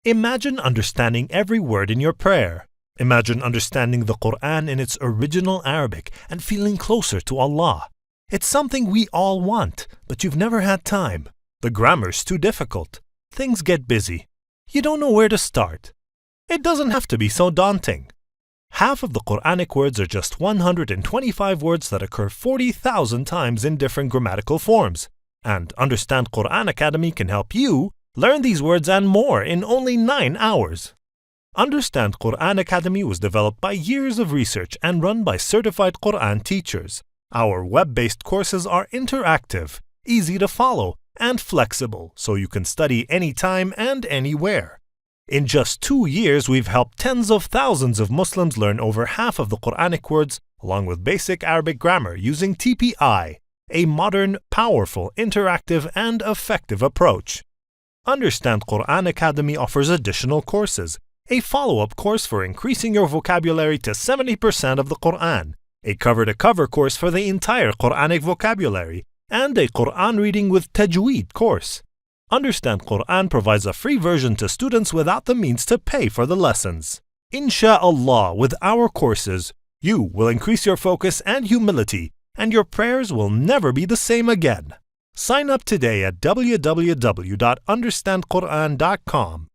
Imagine understanding every word in your prayer. Imagine understanding the Quran in its original Arabic and feeling closer to Allah. It's something we all want, but you've never had time. The grammar's too difficult. Things get busy. You don't know where to start. It doesn't have to be so daunting. Half of the Quranic words are just 125 words that occur 40,000 times in different grammatical forms. And Understand Quran Academy can help you learn these words and more in only 9 hours. Understand Quran Academy was developed by years of research and run by certified Quran teachers. Our web-based courses are interactive, easy to follow, and flexible, so you can study anytime and anywhere. In just 2 years, we've helped tens of thousands of Muslims learn over half of the Quranic words, along with basic Arabic grammar using TPI, a modern, powerful, interactive, and effective approach. Understand Quran Academy offers additional courses, a follow-up course for increasing your vocabulary to 70% of the Quran, a cover-to-cover course for the entire Quranic vocabulary, and a Quran reading with Tajweed course. Understand Quran provides a free version to students without the means to pay for the lessons. Insha'Allah, with our courses, you will increase your focus and humility, and your prayers will never be the same again. Sign up today at www.understandquran.com.